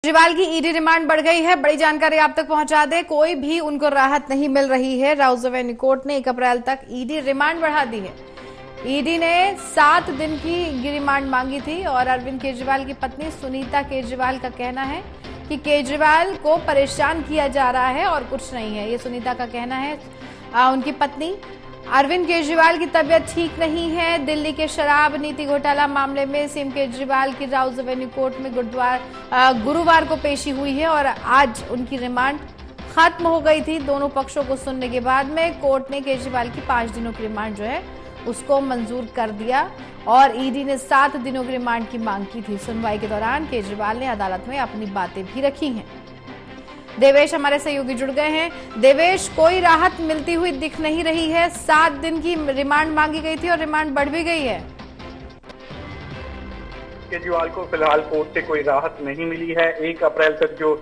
केजरीवाल की ED remand बढ़ गई है। बड़ी जानकारी आप तक पहुंचा दें, कोई भी उनको राहत नहीं मिल रही है। राउज एवेन्यू कोर्ट ने 1 अप्रैल तक ईडी रिमांड बढ़ा दी है। ईडी ने 7 दिन की रिमांड मांगी थी और अरविंद केजरीवाल की पत्नी सुनीता केजरीवाल का कहना है कि केजरीवाल को परेशान किया जा रहा है और कुछ नहीं है। ये सुनीता का कहना है। उनकी पत्नी अरविंद केजरीवाल की तबीयत ठीक नहीं है। दिल्ली के शराब नीति घोटाला मामले में सीएम केजरीवाल की राउज एवेन्यू कोर्ट में गुरुवार को पेशी हुई है और आज उनकी रिमांड खत्म हो गई थी। दोनों पक्षों को सुनने के बाद में कोर्ट ने केजरीवाल की 5 दिनों की रिमांड जो है उसको मंजूर कर दिया और ईडी ने 7 दिनों की रिमांड की मांग की थी। सुनवाई के दौरान केजरीवाल ने अदालत में अपनी बातें भी रखी हैं। देवेश हमारे सहयोगी जुड़ गए हैं। देवेश, कोई राहत मिलती हुई दिख नहीं रही है। 7 दिन की रिमांड मांगी गई थी और रिमांड बढ़ भी गई है। केजरीवाल को फिलहाल कोर्ट से कोई राहत नहीं मिली है। 1 अप्रैल तक जो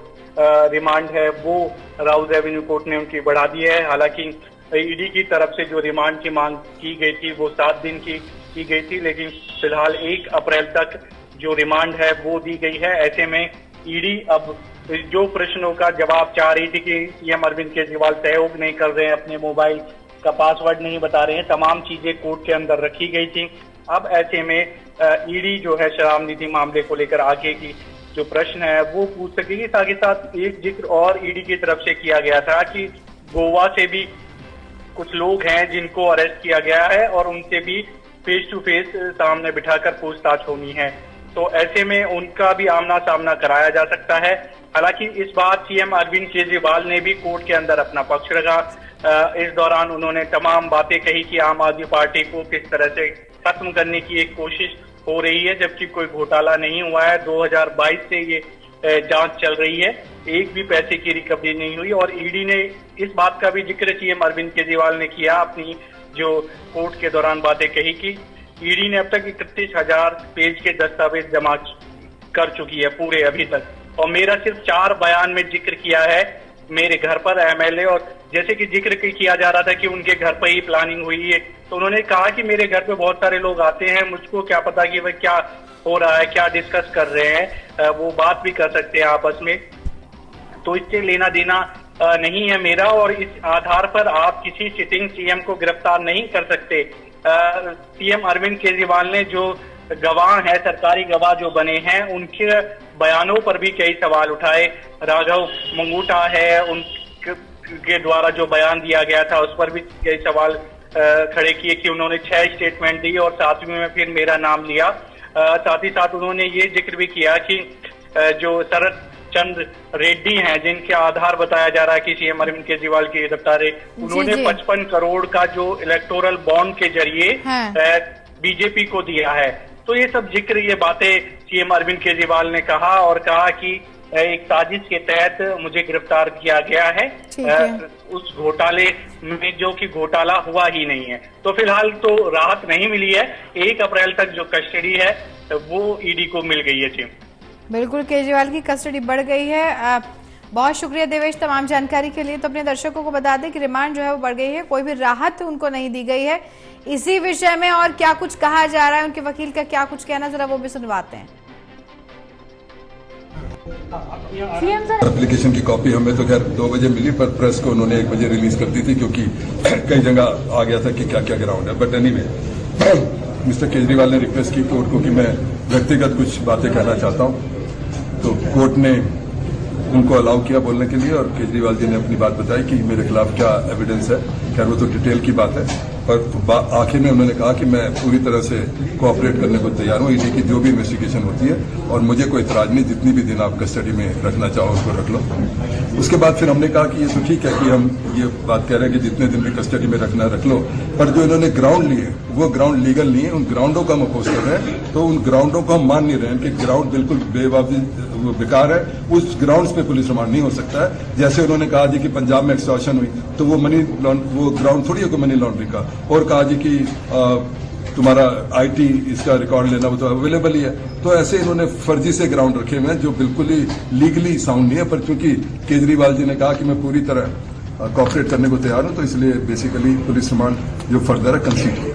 रिमांड है वो राउज एवेन्यू कोर्ट ने उनकी बढ़ा दी है। हालांकि ईडी की तरफ से जो रिमांड की मांग की गई थी वो 7 दिन की गई थी, लेकिन फिलहाल 1 अप्रैल तक जो रिमांड है वो दी गई है। ऐसे में ईडी अब जो प्रश्नों का जवाब चाह रही थी कि सीएम अरविंद केजरीवाल सहयोग नहीं कर रहे हैं, अपने मोबाइल का पासवर्ड नहीं बता रहे हैं, तमाम चीजें कोर्ट के अंदर रखी गई थी। अब ऐसे में ईडी जो है शराब नीति मामले को लेकर आगे की जो प्रश्न है वो पूछ सकेगी। साथ ही साथ एक जिक्र और ईडी की तरफ से किया गया था कि गोवा से भी कुछ लोग हैं जिनको अरेस्ट किया गया है और उनसे भी फेस टू फेस सामने बिठाकर पूछताछ होनी है, तो ऐसे में उनका भी आमना सामना कराया जा सकता है। हालांकि इस बार सीएम अरविंद केजरीवाल ने भी कोर्ट के अंदर अपना पक्ष रखा। इस दौरान उन्होंने तमाम बातें कही कि आम आदमी पार्टी को किस तरह से खत्म करने की एक कोशिश हो रही है, जबकि कोई घोटाला नहीं हुआ है। 2022 से ये जांच चल रही है, एक भी पैसे की रिकवरी नहीं हुई। और ईडी ने इस बात का भी जिक्र सीएम अरविंद केजरीवाल ने किया अपनी जो कोर्ट के दौरान बातें कही कि ईडी ने अब तक 31,000 पेज के दस्तावेज जमा कर चुकी है पूरे अभी तक, और मेरा सिर्फ 4 बयान में जिक्र किया है मेरे घर पर एमएलए। और जैसे कि जिक्र किया जा रहा था कि उनके घर पर ही प्लानिंग हुई है, तो उन्होंने कहा कि मेरे घर पे बहुत सारे लोग आते हैं, मुझको क्या पता कि वह क्या हो रहा है, क्या डिस्कस कर रहे हैं, वो बात भी कर सकते हैं आपस में, तो इससे लेना देना नहीं है मेरा। और इस आधार पर आप किसी सिटिंग सीएम को गिरफ्तार नहीं कर सकते। सीएम अरविंद केजरीवाल ने जो गवाह है, सरकारी गवाह जो बने हैं, उनके बयानों पर भी कई सवाल उठाए। राघव मंगूटा है, उनके द्वारा जो बयान दिया गया था उस पर भी कई सवाल खड़े किए कि उन्होंने 6 स्टेटमेंट दी और 7वें में फिर मेरा नाम लिया। साथ ही साथ उन्होंने ये जिक्र भी किया कि जो शरद चंद्र रेड्डी हैं, जिनके आधार बताया जा रहा है कि सीएम अरविंद केजरीवाल की गिरफ्तारी, उन्होंने 55 करोड़ का जो इलेक्टोरल बॉन्ड के जरिए बीजेपी को दिया है। तो ये सब जिक्र, ये बातें सीएम अरविंद केजरीवाल ने कहा और कहा कि एक साजिश के तहत मुझे गिरफ्तार किया गया है उस घोटाले में जो कि घोटाला हुआ ही नहीं है। तो फिलहाल तो राहत नहीं मिली है। 1 अप्रैल तक जो कस्टडी है वो ईडी को मिल गई है। जी बिल्कुल, केजरीवाल की कस्टडी बढ़ गई है। बहुत शुक्रिया देवेश तमाम जानकारी के लिए। तो अपने दर्शकों को बता दें कि रिमांड जो है वो बढ़ गई है, कोई भी राहत उनको नहीं दी गई है। इसी विषय में और क्या कुछ कहा जा रहा है, उनके वकील का क्या कुछ कहना, जरा वो भी सुनवाते हैं। एप्लीकेशन की कॉपी हमें तो खैर 2 बजे मिली, पर प्रेस को उन्होंने 1 बजे रिलीज कर दी थी क्योंकि कई जगह आ गया था कि क्या क्या ग्राउंड है। बट एनीवे, मिस्टर केजरीवाल ने रिक्वेस्ट की कोर्ट को कि मैं व्यक्तिगत कुछ बातें कहना चाहता हूं, तो कोर्ट ने उनको अलाउ किया बोलने के लिए और केजरीवाल जी ने अपनी बात बताई कि मेरे खिलाफ क्या एविडेंस है। खैर वो तो डिटेल की बात है, पर आखिर में उन्होंने कहा कि मैं पूरी तरह से कोऑपरेट करने को तैयार हूं। ईडी की जो भी इन्वेस्टिगेशन होती है और मुझे कोई इतराज नहीं, जितनी भी दिन आप कस्टडी में रखना चाहो उसको रख लो। उसके बाद फिर हमने कहा कि ये तो ठीक है कि हम ये बात कह रहे हैं कि जितने दिन भी कस्टडी में रखना रख लो, पर जो इन्होंने ग्राउंड लिए वो ग्राउंड लीगल नहीं है। उन ग्राउंडों को हम अपोज कर रहे हैं, तो उन ग्राउंडों को हम मान नहीं रहे हैं कि ग्राउंड बिल्कुल बेकार है। उस ग्राउंड्स पे पुलिस रिमांड नहीं हो सकता है। जैसे उन्होंने कहा जी कि पंजाब में एक्सटॉर्शन हुई, तो वो वो ग्राउंड थोड़ी है कोई मनी लॉन्ड्रिंग का। और कहा जी कि तुम्हारा आईटी इसका रिकॉर्ड लेना वो तो अवेलेबल ही है। तो ऐसे इन्होंने फर्जी से ग्राउंड रखे हुए हैं जो बिल्कुल ही लीगली साउंड नहीं है। पर चूंकि केजरीवाल जी ने कहा कि मैं पूरी तरह कोऑपरेट करने को तैयार हूं, तो इसलिए बेसिकली पुलिस रिमांड जो फर्दर है कंसीड किया।